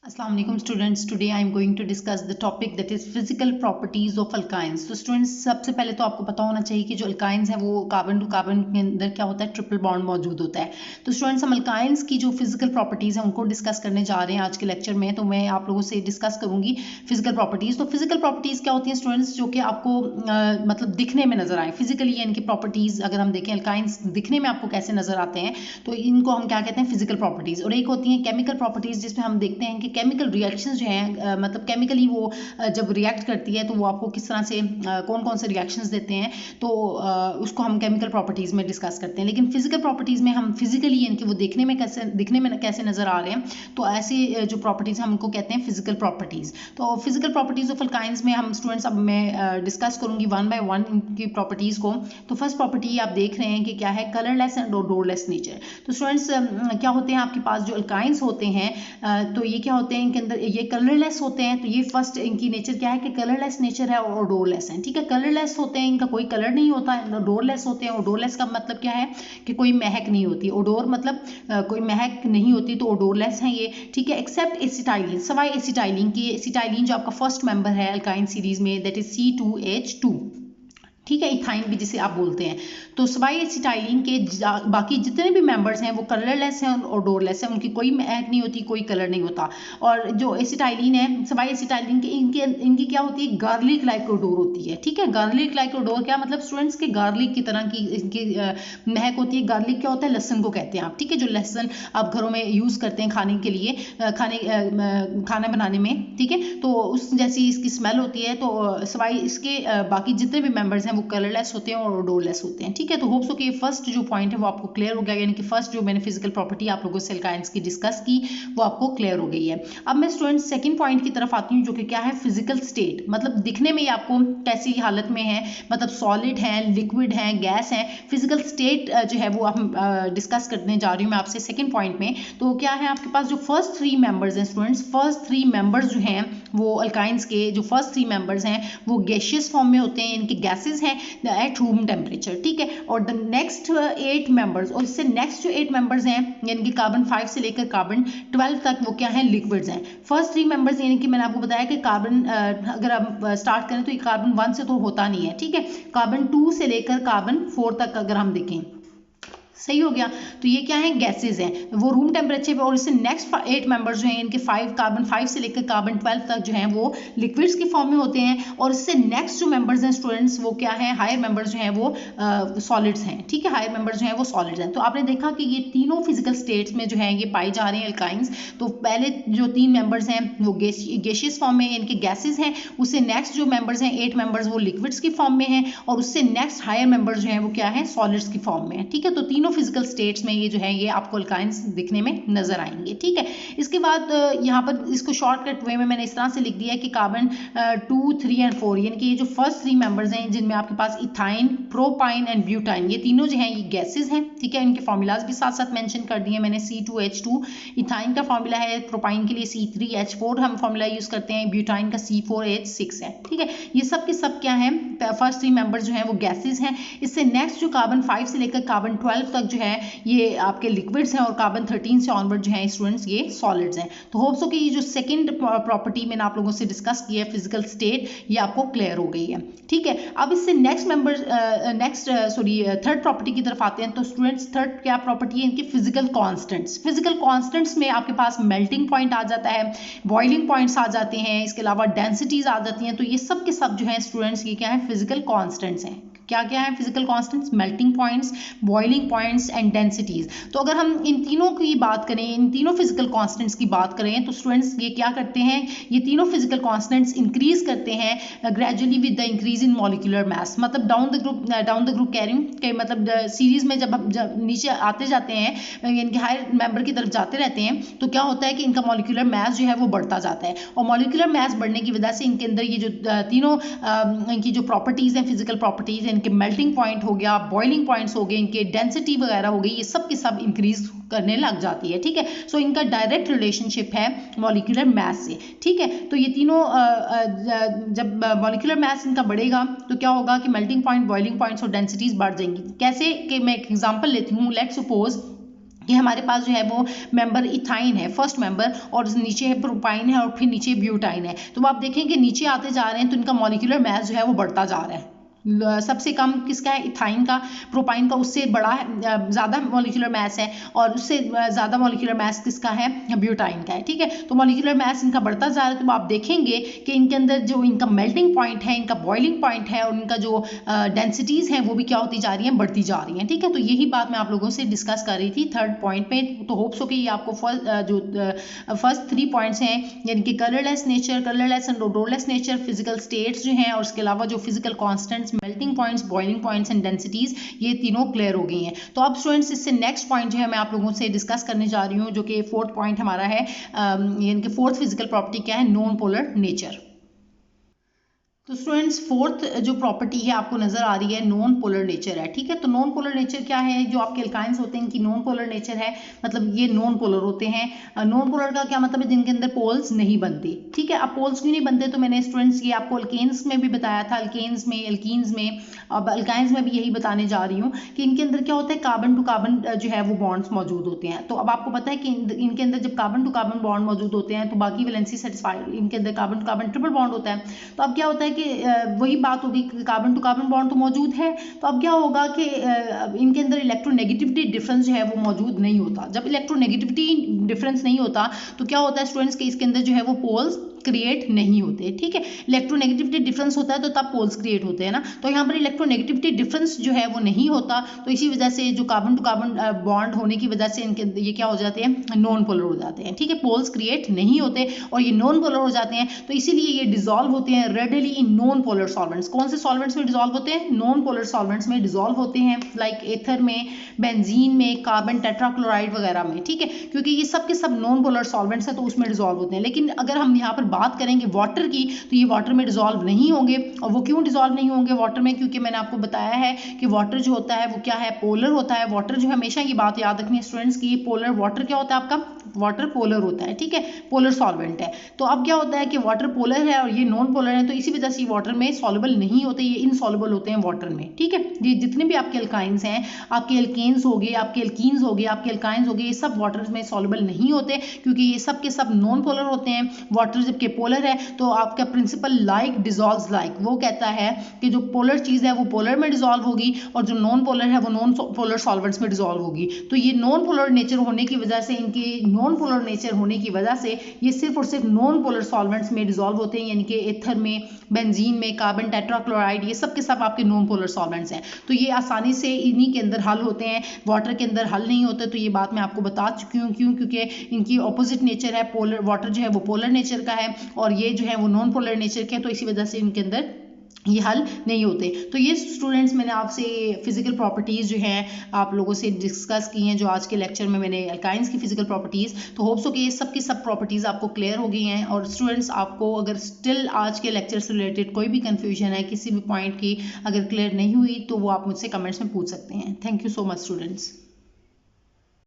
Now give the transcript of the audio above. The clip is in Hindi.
अस्सलाम वालेकुम students, today I am going to discuss the topic that is physical properties of alkynes. तो स्टूडेंट्स, सबसे पहले तो आपको पता होना चाहिए कि जो अल्काइंस है वो कार्बन टू कार्बन के अंदर क्या होता है, ट्रिपल बॉन्ड मौजूद होता है। तो स्टूडेंट्स, हम अल्काइंस की जो फिजिकल प्रॉपर्टीज है उनको डिस्कस करने जा रहे हैं आज के लेक्चर में। तो मैं आप लोगों से डिस्कस करूंगी फिजिकल प्रॉपर्टीज। तो फिजिकल प्रॉपर्टीज क्या होती हैं स्टूडेंट्स, जो कि आपको मतलब दिखने में नजर आए फिजिकली, इनकी प्रॉपर्टीज अगर हम देखें अल्काइंस दिखने में आपको कैसे नजर आते हैं, तो इनको हम क्या कहते हैं, फिजिकल प्रॉपर्टीज। और एक होती है केमिकल प्रॉपर्टीज, जिसमें हम देखते हैं कि केमिकल रिएक्शंस जो हैं मतलब केमिकली वो जब रिएक्ट करती है तो वो आपको किस तरह से कौन कौन से रिएक्शंस देते हैं, तो उसको हम केमिकल प्रॉपर्टीज में डिस्कस करते हैं। लेकिन फिजिकल प्रॉपर्टीज में हम फिजिकली इनकी वो दिखने में कैसे नजर आ रहे हैं, तो ऐसे जो प्रॉपर्टीज हम उनको कहते हैं फिजिकल प्रॉपर्टीज। तो फिजिकल प्रॉपर्टीज ऑफ अल्काइंस में हम स्टूडेंट्स अब मैं डिस्कस करूंगी वन बाय वन इनकी प्रॉपर्टीज को। तो फर्स्ट प्रॉपर्टी आप देख रहे हैं कि क्या है, कलरलेस एंड ओडोरलेस नेचर। तो स्टूडेंट्स, क्या होते हैं आपके पास जो अल्काइंस होते हैं, तो ये क्या होते हैं, इनके अंदर ये कलरलेस होते हैं। तो ये फर्स्ट इनकी नेचर क्या है कि कलरलेस नेचर है और ओडोरलेस है। ठीक है, कलरलेस होते हैं, इनका कोई कलर नहीं होता है। ओडोरलेस होते हैं, ओडोरलेस का मतलब क्या है कि कोई महक नहीं होती। ओडोर मतलब कोई महक नहीं होती, तो ओडोरलेस है ये। ठीक है, एक्सेप्ट एसिटाइलिन, सवाई एसिटाइलिन की। एसिटाइलिन जो आपका फर्स्ट मेंबर है अल्काइन सीरीज में, दैट इज C2H2। ठीक है, इथाइन भी जिसे आप बोलते हैं। तो सवाई एसिटाइलिन के बाकी जितने भी मेंबर्स हैं वो कलरलेस हैं और ओडोरलेस हैं, उनकी कोई महक नहीं होती, कोई कलर नहीं होता। और जो एसिटाइलिन है, सवाई एसिटाइलिन के इनकी क्या होती है, गार्लिक लाइक ओडोर होती है। ठीक है, गार्लिक लाइक ओडोर क्या मतलब स्टूडेंट्स के, गार्लिक की तरह की इनकी महक होती है। गार्लिक क्या होता है, लहसुन को कहते हैं आप। ठीक है, जो लहसुन आप घरों में यूज़ करते हैं खाने के लिए, खाना बनाने में। ठीक है, तो उस जैसी इसकी स्मेल होती है। तो सवाई इसके बाकी जितने भी मेंबर्स हैं वो कलरलेस होते हैं और ओडोरलेस होते हैं। ठीक है, तो होप सो कि फर्स्ट जो पॉइंट है वो आपको क्लियर हो गया, यानी कि फर्स्ट जो मैंने फिजिकल प्रॉपर्टी आप लोगों से अल्काइंस की डिस्कस की वो आपको क्लियर हो गई है। अब मैं स्टूडेंट सेकंड पॉइंट की तरफ आती हूँ, जो कि क्या है, फिजिकल स्टेट। मतलब दिखने में आपको कैसी हालत में है, मतलब सॉलिड है, लिक्विड है, गैस है। फिजिकल स्टेट जो है वो हम डिस्कस करने जा रही हूँ मैं आपसे सेकंड पॉइंट में। तो क्या है, आपके पास जो फर्स्ट थ्री मेंबर्स हैं स्टूडेंट्स, फर्स्ट थ्री मेंबर्स जो हैं वो अल्काइंस के जो फर्स्ट थ्री मेंबर्स हैं वो गैशियस फॉर्म में होते हैं, इनके गैसेज हैं एट रूम टेम्परेचर। ठीक है, और द नेक्स्ट 8 मेंबर्स, और इससे नेक्स्ट जो 8 मेंबर्स हैं यानी कि कार्बन 5 से लेकर कार्बन 12 तक, वो क्या है, लिक्विड्स हैं। फर्स्ट 3 मेंबर्स यानी कि मैंने आपको बताया कि कार्बन अगर आप स्टार्ट करें तो ये कार्बन 1 से तो होता नहीं है। ठीक है, कार्बन 2 से लेकर कार्बन 4 तक अगर हम देखें, सही हो गया। तो ये क्या है, गैसेज हैं, वो रूम टेम्परेचर पे। और इससे नेक्स्ट 8 मेंबर्स जो हैं इनके कार्बन 5 से लेकर कार्बन 12 तक जो हैं वो लिक्विड्स की फॉर्म में होते हैं। और इससे नेक्स्ट जो मेंबर्स हैं स्टूडेंट्स वो क्या है, हायर मेंबर्स जो हैं वो सॉलिड्स हैं। ठीक है, हायर मेंबर्स जो हैं वो सॉलिड्स हैं। तो आपने देखा कि ये तीनों फिजिकल स्टेट्स में जो है ये पाए जा रहे हैं अल्काइंस। तो पहले जो 3 मेंबर्स हैं वो गैशियस फॉर्म में, इनके गैसेज हैं। उससे नेक्स्ट जो मेंबर्स हैं 8 मेंबर्स वो लिक्विड्स की फॉर्म में हैं। और उससे नेक्स्ट हायर मेंबर्स जो हैं वो क्या है, सॉलिड्स की फॉर्म में है। ठीक है, तो तीनों फिजिकल स्टेट्स में ये जो है ये आपको अल्काइंस दिखने में नजर आएंगे। ठीक है, इसके बाद यहाँ पर इसको शॉर्टकट वे में मैंने इस तरह से लिख दिया है कि कार्बन 2, 3 एंड 4 यानी कि ये जो फर्स्ट 3 मेंबर्स हैं जिनमें आपके पास इथाइन, प्रोपाइन एंड ब्यूटाइन, ये तीनों जो हैं ये गैसेज हैं। ठीक है, इनके फॉर्मूलाज भी साथ साथ मेंशन कर दिए मैंने। C2H2 इथाइन का फॉर्मूला है, प्रोपाइन के लिए C3H4 हम फॉर्मूला यूज करते हैं, ब्यूटाइन का C4H6 है। ठीक है, ये सब के सब क्या है, फर्स्ट 3 मेंबर्स जो हैं वो गैसेज हैं। इससे नेक्स्ट जो कार्बन 5 से लेकर कार्बन 12 तक जो है ये आपके लिक्विड्स हैं। और कार्बन 13 से ऑनवर्ड जो है स्टूडेंट्स ये सॉलिड्स हैं। तो होप्स हो कि ये जो सेकंड प्रॉपर्टी मैंने आप लोगों से डिस्कस की है, फिजिकल स्टेट, ये आपको क्लियर हो गई है। ठीक है, अब इससे थर्ड प्रॉपर्टी की तरफ आते हैं। तो स्टूडेंट्स, थर्ड क्या प्रॉपर्टी है इनकी, फिजिकल कॉन्स्टेंट्स। फिजिकल कॉन्स्टेंट्स में आपके पास मेल्टिंग पॉइंट आ जाता है, बॉइलिंग पॉइंट्स आ जाते हैं, इसके अलावा डेंसिटीज आ जाती हैं। तो ये सब के सब जो है स्टूडेंट्स ये क्या है, फिजिकल कॉन्स्टेंट्स हैं। क्या क्या है physical constants, melting points, boiling points and densities. तो अगर हम इन तीनों की बात करें, इन तीनों फिजिकल कांस्टेंट्स की बात करें, तो स्टूडेंट्स ये क्या करते हैं, ये तीनों फिजिकल कांस्टेंट्स इंक्रीज करते हैं gradually with the increase in molecular mass. मतलब डाउन द ग्रुप कह रही हूँ कि मतलब सीरीज में जब नीचे आते जाते हैं, इनके हायर मेंबर की तरफ जाते रहते हैं, तो क्या होता है कि इनका मॉलिक्यूलर मास जो है वो बढ़ता जाता है। और मॉलिक्यूलर मास बढ़ने की वजह से इनके अंदर ये जो तीनों इनकी जो प्रॉपर्टीज हैं, फिजिकल प्रॉपर्टीज, इनके मेल्टिंग पॉइंट हो गया, बॉइलिंग पॉइंट्स हो गए, इनके डेंसिटी वगैरह हो गई, ये सब के सब इंक्रीज करने लग जाती है। ठीक है, सो इनका डायरेक्ट रिलेशनशिप है मॉलिक्यूलर मास से। ठीक है, तो ये तीनों जब मॉलिक्यूलर मास इनका बढ़ेगा तो क्या होगा कि मेल्टिंग पॉइंट, बॉइलिंग पॉइंट्स और डेंसिटीज बढ़ जाएंगी। कैसे कि मैं एक एग्जांपल लेती हूँ, लेट्स सपोज कि हमारे पास जो है वो मेंबर इथाइन है, फर्स्ट मेंबर, और नीचे है प्रोपाइन है, और फिर नीचे ब्यूटाइन है। तो आप देखेंगे नीचे आते जा रहे हैं तो इनका मॉलिक्यूलर मास जो है वो बढ़ता जा रहा है। सबसे कम किसका है, इथाइन का, प्रोपाइन का उससे बड़ा है, ज़्यादा मॉलिक्यूलर मास है, और उससे ज़्यादा मॉलिक्यूलर मास किसका है, ब्यूटाइन का है। ठीक है, तो मॉलिक्यूलर मास इनका बढ़ता जा रहा है। तो आप देखेंगे कि इनके अंदर जो इनका मेल्टिंग पॉइंट है, इनका बॉइलिंग पॉइंट है, और इनका जो डेंसिटीज़ हैं वो भी क्या होती जा रही हैं, बढ़ती जा रही हैं। ठीक है, तो यही बात मैं आप लोगों से डिस्कस कर रही थी थर्ड पॉइंट पे। तो होप्स हो कि ये आपको फर्स्ट 3 पॉइंट्स हैं, यानी कि colourless nature, colourless and odourless nature, physical states जो हैं, और उसके अलावा जो physical constants, melting points, boiling points and densities, ये तीनों क्लियर हो गई हैं। तो अब स्टूडेंट्स इससे नेक्स्ट पॉइंट जो है मैं आप लोगों से डिस्कस करने जा रही हूँ, जो कि फोर्थ पॉइंट हमारा है, यानी कि फोर्थ फिजिकल प्रॉपर्टी क्या है, नॉन पोलर नेचर। तो स्टूडेंट्स फोर्थ जो प्रॉपर्टी है आपको नजर आ रही है, नॉन पोलर नेचर है। ठीक है, तो नॉन पोलर नेचर क्या है, जो आपके एल्काइंस होते हैं इनकी नॉन पोलर नेचर है, मतलब ये नॉन पोलर होते हैं। नॉन पोलर का क्या मतलब है, जिनके अंदर पोल्स नहीं बनते। ठीक है, अब पोल्स क्यों नहीं बनते, तो मैंने स्टूडेंट्स ये आपको अल्केन्स में भी बताया था, अल्केन्स में, एल्कीन्स में, अब अल्काइंस में भी यही बताने जा रही हूँ कि इनके अंदर क्या होता है, कार्बन टू कार्बन जो है वो बॉन्ड्स मौजूद होते हैं। तो अब आपको पता है कि इनके अंदर जब कार्बन टू कार्बन बॉन्ड मौजूद होते हैं तो बाकी वैलेंसी सेटिस्फाइड, इनके अंदर carbon to carbon triple bond होता है। तो अब क्या होता है कि वही बात होगी, कार्बन टू कार्बन बॉन्ड तो मौजूद है, तो अब क्या होगा कि इनके अंदर इलेक्ट्रोनेगेटिविटी डिफरेंस जो है वो मौजूद नहीं होता। जब इलेक्ट्रोनेगेटिविटी डिफरेंस नहीं होता तो क्या होता है स्टूडेंट्स के इसके अंदर जो है वो पोल्स क्रिएट नहीं होते। ठीक है, इलेक्ट्रोनेगेटिविटी डिफरेंस होता है तो तब पोल्स क्रिएट होते हैं ना, तो यहाँ पर इलेक्ट्रोनेगेटिविटी डिफरेंस जो है वो नहीं होता, तो इसी वजह से जो कार्बन टू कार्बन बॉन्ड होने की वजह से इनके ये क्या हो जाते हैं, नॉन पोलर हो जाते हैं। ठीक है, पोल्स क्रिएट नहीं होते और ये नॉन पोलर हो जाते हैं, तो इसीलिए ये डिजॉल्व होते हैं readily in non polar solvents. कौन से सॉल्वेंट्स में डिजॉल्व होते हैं, नॉन पोलर सॉल्वेंट्स में डिजॉल्व होते हैं, लाइक एथर में, बेंजीन में, कार्बन टेट्राक्लोराइड वगैरह में। ठीक है, क्योंकि ये सब के सब नॉन पोलर सॉल्वेंट्स है तो उसमें डिजॉल्व होते हैं। लेकिन अगर हम यहाँ पर बात करेंगे वाटर की, तो ये वाटर में डिजॉल्व नहीं होंगे। और वो क्यों डिजॉल्व नहीं होंगे वाटर में, क्योंकि मैंने आपको बताया है कि वाटर जो होता है वो क्या है, पोलर होता है। वाटर जो हमेशा ये बात याद रखनी है स्टूडेंट्स की, पोलर, वाटर क्या होता है आपका, वाटर पोलर होता है। ठीक है, पोलर सॉल्वेंट है। तो अब क्या होता है कि वाटर पोलर है और ये नॉन पोलर है, तो इसी वजह से वाटर में सॉल्युबल नहीं होते, ये इनसॉल्युबल होते हैं वाटर में। ठीक है, ये जितने भी आपके अल्काइंस हैं, आपके एल्केन्स हो गए, आपके एल्कीन्स हो गए, आपके अल्काइंस हो गए, ये सब वाटर में सॉल्युबल नहीं होते, क्योंकि ये सब के सब नॉन पोलर होते हैं। वाटर जबकि पोलर है, तो आपका प्रिंसिपल लाइक डिजॉल्व्स लाइक, वो कहता है कि जो पोलर चीज़ है वो पोलर में डिजॉल्व होगी और जो नॉन पोलर है वो नॉन पोलर सॉल्वेंट्स में डिजॉल्व होगी। तो ये नॉन पोलर नेचर होने की वजह से, इनके नॉन पोलर नेचर होने की वजह से ये सिर्फ और सिर्फ नॉन पोलर सॉल्वेंट्स में डिजॉल्व होते हैं, यानी कि एथर में, बेंजीन में, कार्बन टेट्राक्लोराइड, ये सब के सब आपके नॉन पोलर सॉल्वेंट्स हैं। तो ये आसानी से इन्हीं के अंदर हल होते हैं, वाटर के अंदर हल नहीं होते। तो ये बात मैं आपको बता चुकी हूँ, क्यों, क्योंकि इनकी ऑपोजिट नेचर है, पोलर, वाटर जो है वो पोलर नेचर का है और ये जो है वो नॉन पोलर नेचर के, तो इसी वजह से इनके अंदर ये हल नहीं होते। तो ये स्टूडेंट्स मैंने आपसे फिजिकल प्रॉपर्टीज़ जो हैं आप लोगों से डिस्कस की हैं, जो आज के लेक्चर में मैंने अल्काइंस की फिजिकल प्रॉपर्टीज़। तो होप्स हो कि ये सब की सब प्रॉपर्टीज़ आपको क्लियर हो गई हैं। और स्टूडेंट्स आपको अगर स्टिल आज के लेक्चर से रिलेटेड कोई भी कन्फ्यूजन है, किसी भी पॉइंट की अगर क्लियर नहीं हुई, तो वो आप मुझसे कमेंट्स में पूछ सकते हैं। Thank you so much students.